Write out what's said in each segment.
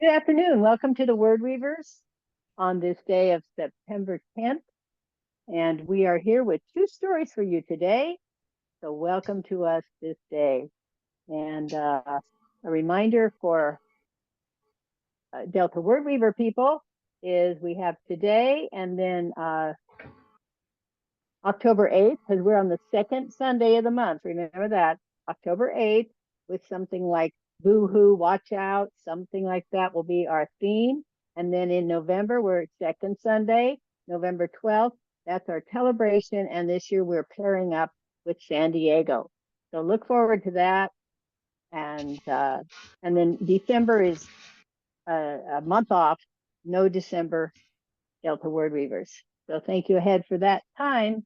Good afternoon. Welcome to the Wordweavers on this day of September 10th. And we are here with two stories for you today. So welcome to us this day. And a reminder for Delta Wordweaver people is we have today and then October 8th, because we're on the second Sunday of the month. Remember that, October 8th, with something like boo-hoo, watch out, something like that will be our theme. And then in November, we're second Sunday, November 12th. That's our celebration. And this year we're pairing up with San Diego. So look forward to that. And then December is a month off, no December Delta Wordweavers. So thank you ahead for that time.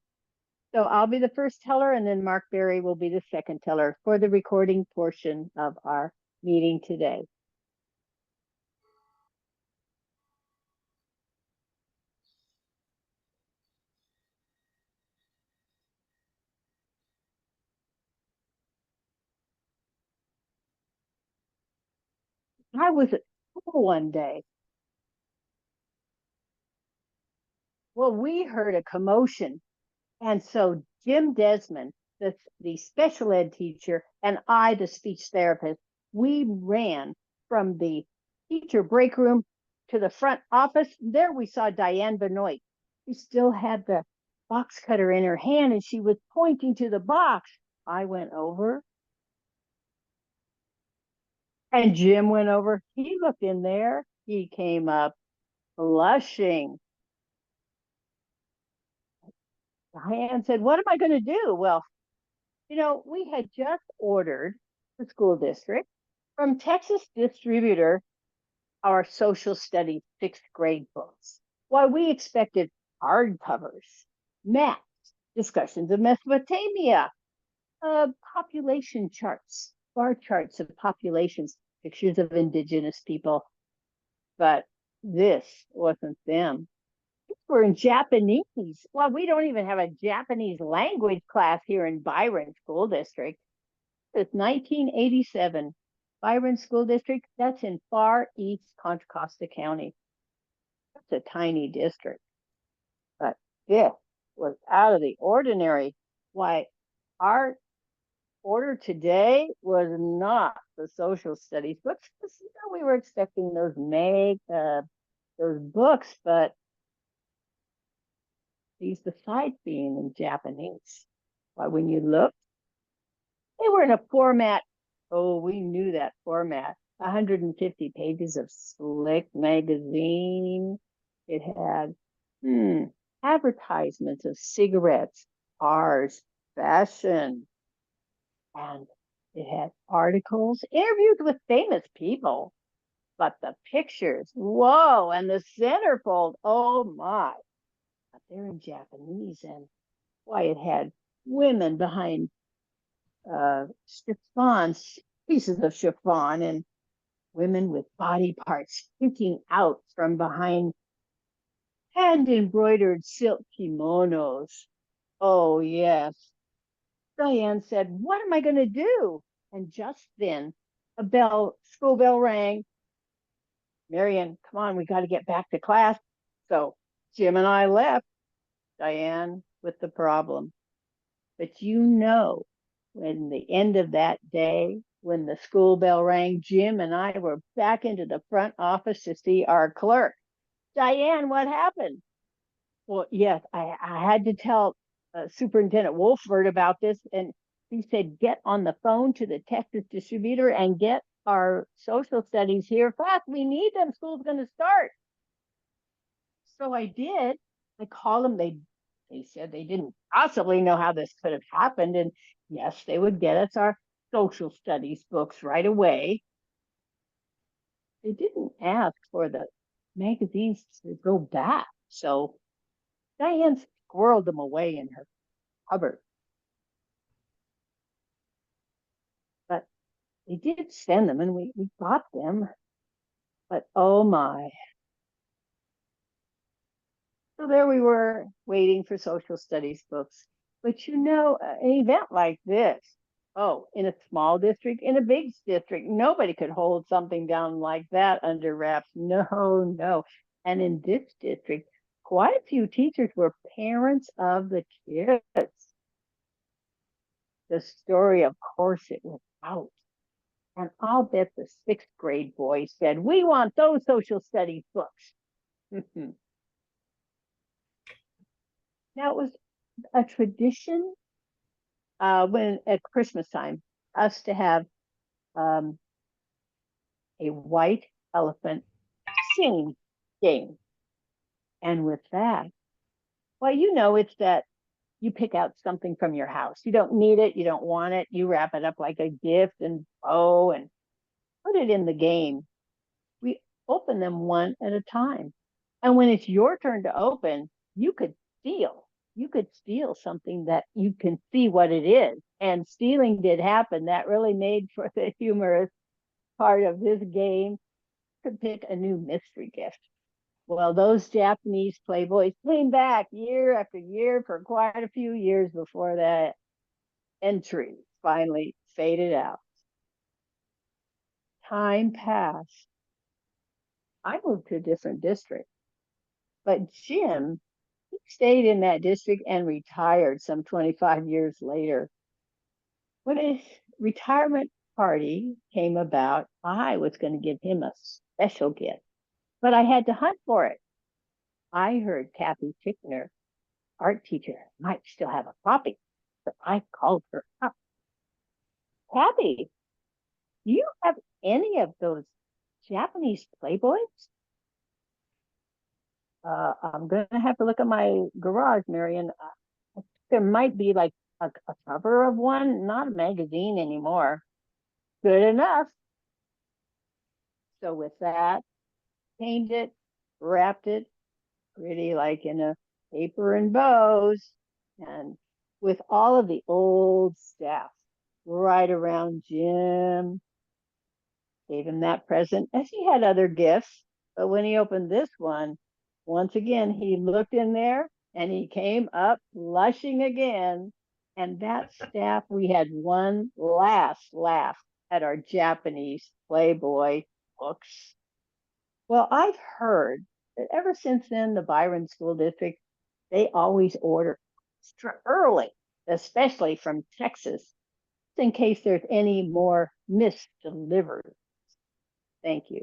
So I'll be the first teller, and then Mark Berry will be the second teller for the recording portion of our meeting today. I was at school one day. Well, we heard a commotion. And so Jim Desmond, the special ed teacher, and I, the speech therapist, we ran from the teacher break room to the front office. There we saw Diane Benoit. She still had the box cutter in her hand and she was pointing to the box. I went over and Jim went over. He looked in there. He came up blushing. Diane said, "What am I going to do?" Well, we had just ordered the school district from Texas Distributor our social studies sixth grade books. Why, we expected hardcovers, maps, discussions of Mesopotamia, population charts, bar charts of populations, pictures of indigenous people. But this wasn't them. We're in Japanese. Well, we don't even have a Japanese language class here in Byron School District. It's 1987. Byron School District, that's in far east Contra Costa County. That's a tiny district. But this was out of the ordinary. Why, our order today was not the social studies books. We were expecting those books, but these besides being in Japanese. Why, when you look, they were in a format. Oh, we knew that format. 150 pages of slick magazine. It had advertisements of cigarettes, cars, fashion, and it had articles, interviews with famous people. But the pictures, whoa, and the centerfold, oh my. But they're in Japanese, and why, it had women behind chiffon, pieces of chiffon, and women with body parts sticking out from behind hand embroidered silk kimonos. Oh, yes. Diane said, "What am I going to do?" And just then, school bell rang. "Marian, come on, we got to get back to class." So Jim and I left, Diane with the problem. But when the end of that day, when the school bell rang, Jim and I were back into the front office to see our clerk. "Diane, what happened?" Well, yes, I had to tell Superintendent Wolford about this, and he said, "Get on the phone to the Texas Distributor and get our social studies here fast. We need them. School's going to start." So I did. I called them. They said they didn't possibly know how this could have happened. And yes, they would get us our social studies books right away. They didn't ask for the magazines to go back. So Diane squirreled them away in her cupboard. But they did send them, and we got them. But oh my. So there we were, waiting for social studies books. But an event like this, Oh, in a small district, in a big district, nobody could hold something down like that under wraps. No, no. And in this district, quite a few teachers were parents of the kids. The story, of course, it was out. And I'll bet the sixth grade boys said, "We want those social studies books." Now, it was a tradition when at Christmas time, us to have um, a white elephant singing game. And with that, well, it's that you pick out something from your house. You don't need it, you don't want it, you wrap it up like a gift and bow and put it in the game. We open them one at a time. And when it's your turn to open, you could steal. You could steal something that you can see what it is. And stealing did happen. That really made for the humorous part of this game. You could pick a new mystery gift. Well, those Japanese playboys came back year after year for quite a few years before that entry finally faded out. Time passed. I moved to a different district, but Jim, he stayed in that district and retired some 25 years later. When his retirement party came about, I was going to give him a special gift, but I had to hunt for it. I heard Kathy Tickner, art teacher, might still have a copy. So I called her up. "Kathy, do you have any of those Japanese playboys?" I'm going to have to look at my garage, Marion. There might be like a cover of one, not a magazine anymore. Good enough. So with that, painted it, wrapped it pretty like in a paper and bows, and with all of the old staff right around Jim. Gave him that present, as he had other gifts. But when he opened this one, once again, he looked in there and he came up blushing again. And that staff, we had one last laugh at our Japanese Playboy books. Well, I've heard that ever since then, the Byron School District, they always order extra early, especially from Texas, in case there's any more misdelivered. Thank you.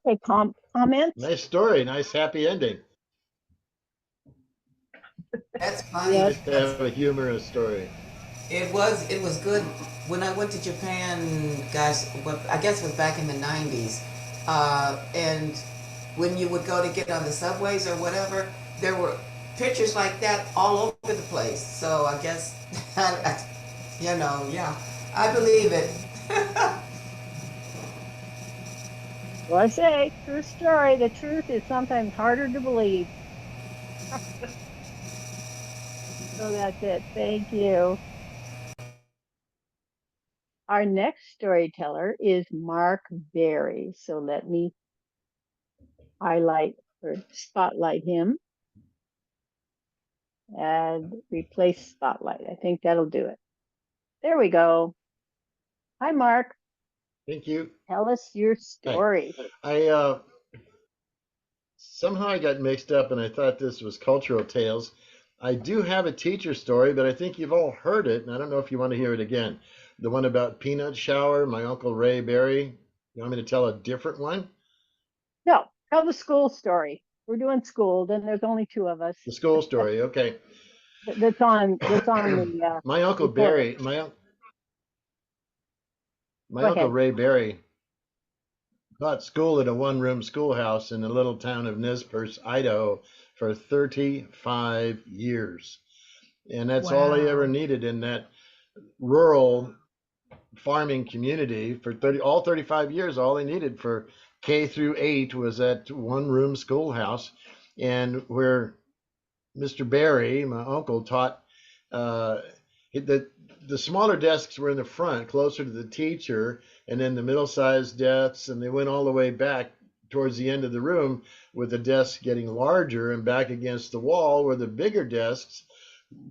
Okay, comments? Nice story. Nice happy ending. That's funny Nice Yes. to because have a humorous story. it was good when I went to Japan, guys. Well, I guess it was back in the '90s, and when you would go to get on the subways or whatever, there were pictures like that all over the place. So I guess, yeah, I believe it. Well, I say, true story. The truth is sometimes harder to believe. So that's it. Thank you. Our next storyteller is Mark Berry. So let me highlight or spotlight him and replace spotlight. I think that'll do it. There we go. Hi, Mark. Thank you. Tell us your Hi. story. I somehow I got mixed up and I thought this was cultural tales. I do have a teacher story, but I think you've all heard it, and I don't know if you want to hear it again. The one about peanut shower, my Uncle Ray Berry. You want me to tell a different one? No, tell the school story. We're doing school. Then there's only two of us. The school story. Okay. That's on the My Uncle report. Barry, my Go Uncle ahead. Ray Berry taught school at a one-room schoolhouse in the little town of Nez Perce, Idaho, for 35 years. And that's all he ever Wow. needed in that rural farming community for 35 years. All he needed for K through 8 was that one-room schoolhouse, and where Mr. Barry, my uncle, taught the the smaller desks were in the front, closer to the teacher, and then the middle-sized desks, and they went all the way back towards the end of the room, with the desks getting larger, and back against the wall were the bigger desks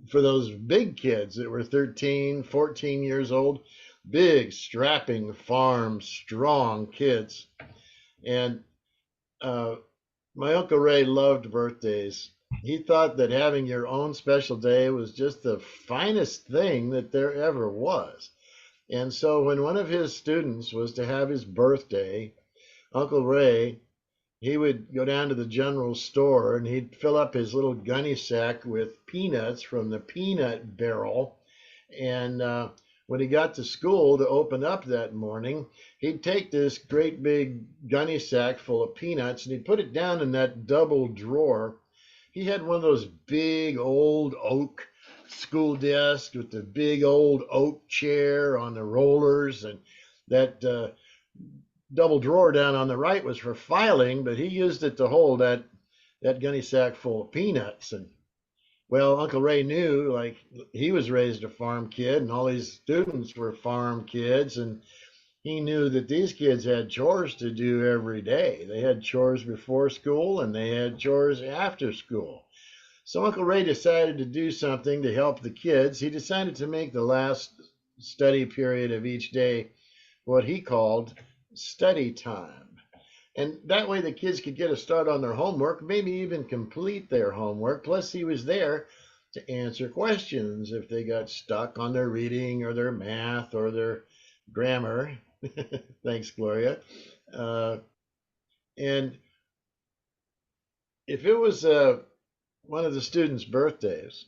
for those big kids that were 13, 14 years old, big, strapping, farm, strong kids. And uh, my Uncle Ray loved birthdays. He thought that having your own special day was just the finest thing that there ever was. And so when one of his students was to have his birthday, Uncle Ray, he would go down to the general store and he'd fill up his little gunny sack with peanuts from the peanut barrel. And when he got to school to open up that morning, he'd take this great big gunny sack full of peanuts and he'd put it down in that double drawer. He had one of those big old oak school desks with the big old oak chair on the rollers, and that double drawer down on the right was for filing, but he used it to hold that gunny sack full of peanuts. And well, Uncle Ray knew, like, he was raised a farm kid, and all these students were farm kids, and he knew that these kids had chores to do every day. They had chores before school, and they had chores after school. So Uncle Ray decided to do something to help the kids. He decided to make the last study period of each day what he called study time. And that way the kids could get a start on their homework, maybe even complete their homework. Plus, he was there to answer questions if they got stuck on their reading or their math or their grammar. Thanks, Gloria. And if it was one of the students' birthdays,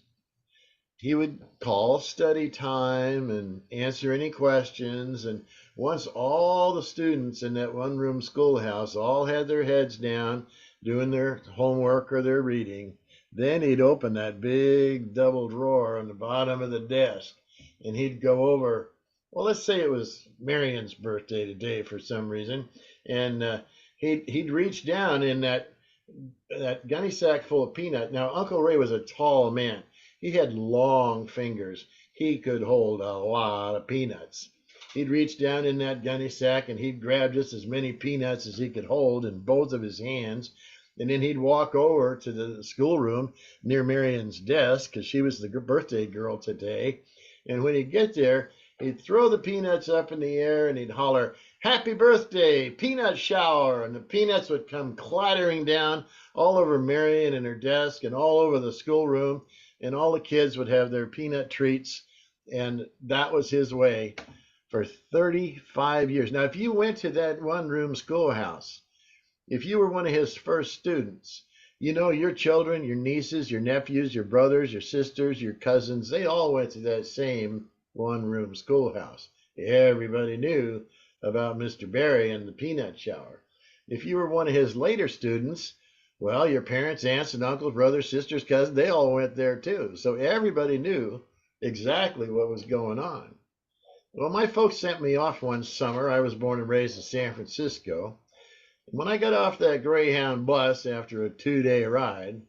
he would call study time and answer any questions. And once all the students in that one room schoolhouse all had their heads down doing their homework or their reading, then he'd open that big double drawer on the bottom of the desk and he'd go over, well, let's say it was Marion's birthday today for some reason, and he'd reach down in that gunny sack full of peanut. Now, Uncle Ray was a tall man. He had long fingers. He could hold a lot of peanuts. He'd reach down in that gunny sack and he'd grab just as many peanuts as he could hold in both of his hands. And then he'd walk over to the schoolroom near Marion's desk, because she was the birthday girl today. And when he'd get there, he'd throw the peanuts up in the air and he'd holler, "Happy birthday, peanut shower." And the peanuts would come clattering down all over Marion and her desk and all over the schoolroom. And all the kids would have their peanut treats. And that was his way for 35 years. Now, if you went to that one room schoolhouse, if you were one of his first students, you know, your children, your nieces, your nephews, your brothers, your sisters, your cousins, they all went to that same one room schoolhouse. Everybody knew about Mr. Barry and the peanut shower. If you were one of his later students, well, your parents, aunts, and uncles, brothers, sisters, cousins, they all went there too. So everybody knew exactly what was going on. Well, my folks sent me off one summer. I was born and raised in San Francisco. When I got off that Greyhound bus after a 2-day ride,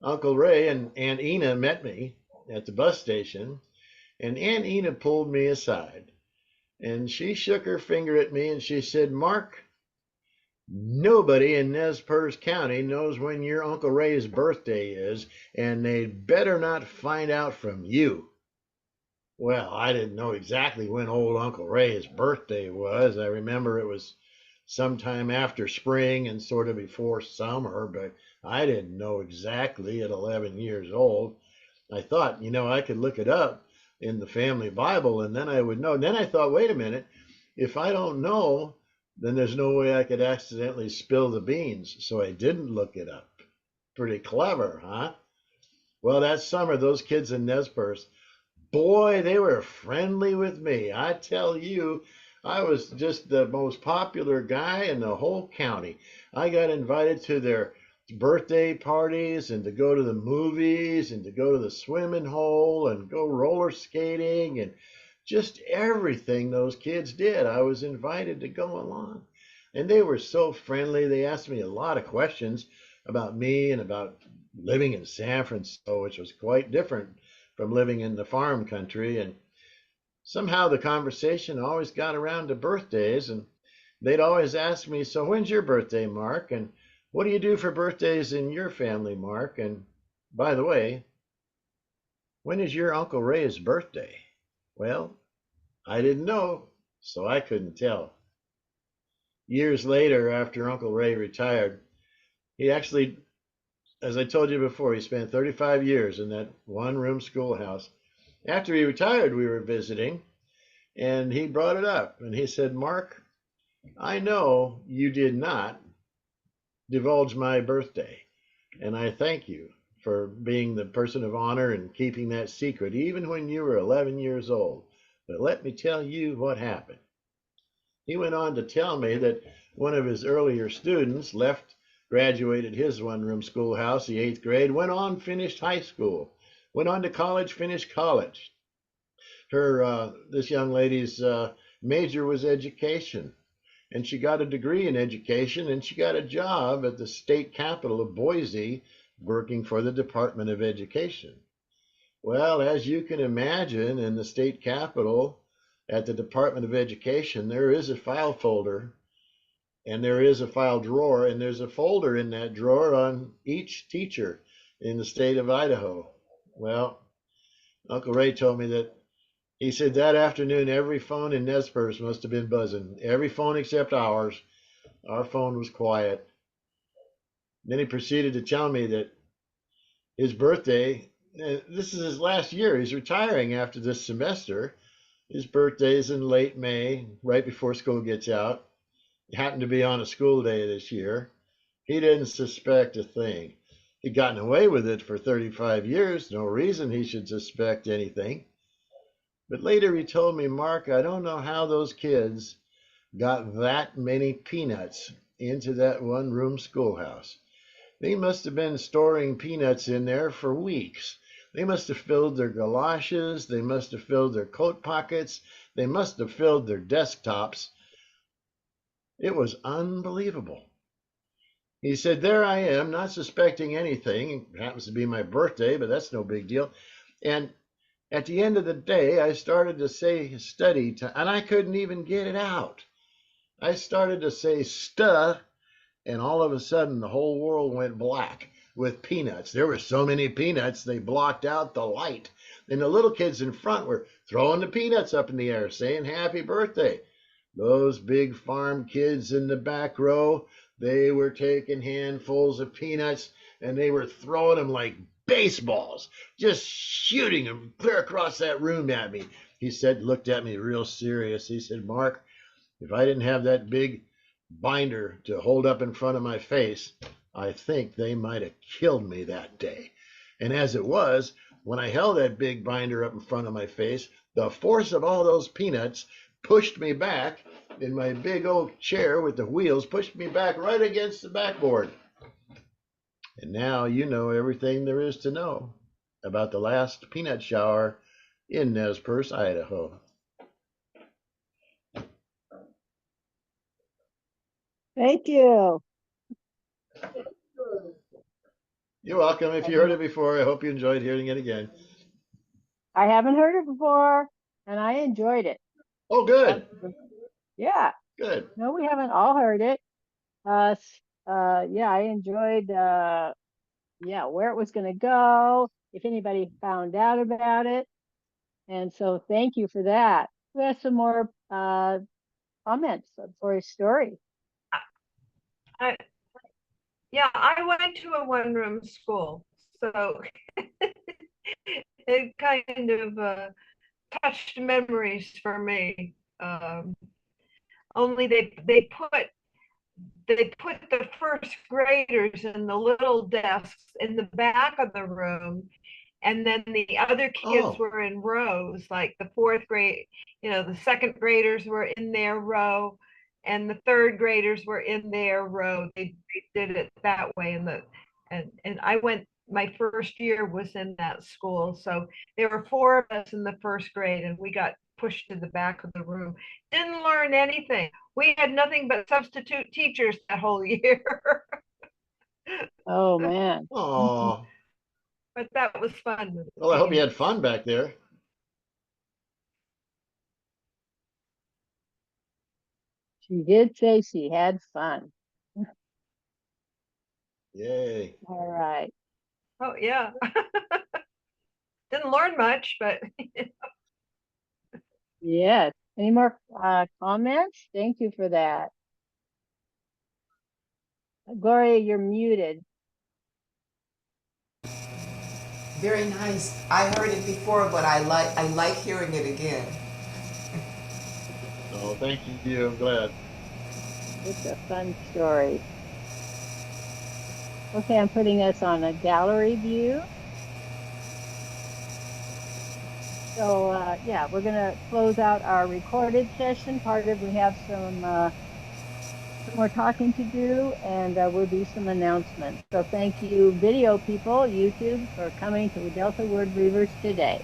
Uncle Ray and Aunt Ena met me at the bus station, and Aunt Ena pulled me aside, and she shook her finger at me and she said, "Mark, nobody in Nez Perce County knows when your Uncle Ray's birthday is, and they'd better not find out from you." Well, I didn't know exactly when old Uncle Ray's birthday was. I remember it was sometime after spring and sort of before summer, but I didn't know exactly at 11 years old. I thought, I could look it up in the family Bible and then I would know. And then I thought, wait a minute, if I don't know, then there's no way I could accidentally spill the beans. So I didn't look it up. Pretty clever, huh? Well, that summer, those kids in Nez Perce, boy, they were friendly with me. I tell you, I was just the most popular guy in the whole county. I got invited to their birthday parties and to go to the movies and to go to the swimming hole and go roller skating and just everything those kids did. I was invited to go along. And they were so friendly. They asked me a lot of questions about me and about living in San Francisco, which was quite different from living in the farm country. And somehow the conversation always got around to birthdays, and they'd always ask me, "So when's your birthday, Mark? And what do you do for birthdays in your family, Mark? And by the way, when is your Uncle Ray's birthday?" Well, I didn't know, so I couldn't tell. Years later, after Uncle Ray retired, he actually, as I told you before, he spent 35 years in that one room schoolhouse. After he retired, we were visiting, and he brought it up. And he said, "Mark, I know you did not divulge my birthday, and I thank you for being the person of honor and keeping that secret, even when you were 11 years old. But let me tell you what happened." He went on to tell me that one of his earlier students left, graduated his one room schoolhouse, the eighth grade, went on, finished high school, went on to college, finished college. This young lady's major was education, and she got a degree in education, and she got a job at the state capital of Boise working for the Department of Education. Well, as you can imagine, in the state capitol at the Department of Education, there is a file folder and there is a file drawer, and there's a folder in that drawer on each teacher in the state of Idaho. Well, Uncle Ray told me that he said that afternoon every phone in Nez Perce must have been buzzing. Every phone except ours. Our phone was quiet. Then he proceeded to tell me that his birthday, this is his last year. He's retiring after this semester. His birthday is in late May, right before school gets out. It happened to be on a school day this year. He didn't suspect a thing. He'd gotten away with it for 35 years. No reason he should suspect anything. But later he told me, "Mark, I don't know how those kids got that many peanuts into that one room schoolhouse. They must have been storing peanuts in there for weeks. They must have filled their galoshes. They must have filled their coat pockets. They must have filled their desktops." It was unbelievable. He said, "There I am, not suspecting anything. It happens to be my birthday, but that's no big deal. And at the end of the day, I started to say study time, and I couldn't even get it out. I started to say stuh, and all of a sudden the whole world went black with peanuts. There were so many peanuts, they blocked out the light. And the little kids in front were throwing the peanuts up in the air, saying happy birthday. Those big farm kids in the back row, they were taking handfuls of peanuts and they were throwing them like baseballs, just shooting them clear across that room at me." He said, looked at me real serious. He said, "Mark, if I didn't have that big binder to hold up in front of my face, I think they might have killed me that day." And as it was, when I held that big binder up in front of my face, the force of all those peanuts pushed me back in my big oak chair with the wheels, pushed me back right against the backboard. And now you know everything there is to know about the last peanut shower in Nez Perce, Idaho. Thank you. You're welcome. If you heard it before, I hope you enjoyed hearing it again. I haven't heard it before, and I enjoyed it. Oh, good. Yeah. Good. No, we haven't all heard it. Yeah, I enjoyed yeah, where it was going to go, if anybody found out about it. And so thank you for that. We have some more comments for his story. I, yeah, I went to a one-room school, so it kind of touched memories for me. Only they put the first graders in the little desks in the back of the room, and then the other kids were in rows, like the fourth grade, the second graders were in their row, and the third graders were in their row. They did it that way. And I went, my first year was in that school. So there were four of us in the first grade, and we got pushed to the back of the room. Didn't learn anything. We had nothing but substitute teachers that whole year. Oh, man. Oh, But that was fun. well, I hope you had fun back there. She did say she had fun. Yay. All right. Oh, yeah. Didn't learn much, but Yes. Any more comments? Thank you for that. Gloria, you're muted. Very nice. I heard it before, but I like hearing it again. Oh, thank you. I'm glad. It's a fun story. Okay, I'm putting us on a gallery view. So yeah, we're gonna close out our recorded session. We have some more talking to do, and we'll do some announcements. So thank you, video people, YouTube, for coming to Delta Word Weavers today.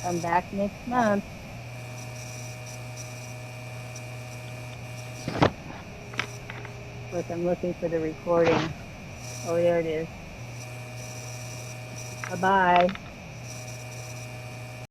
Come back next month. Of course, I'm looking for the recording. Oh, there it is. Bye-bye.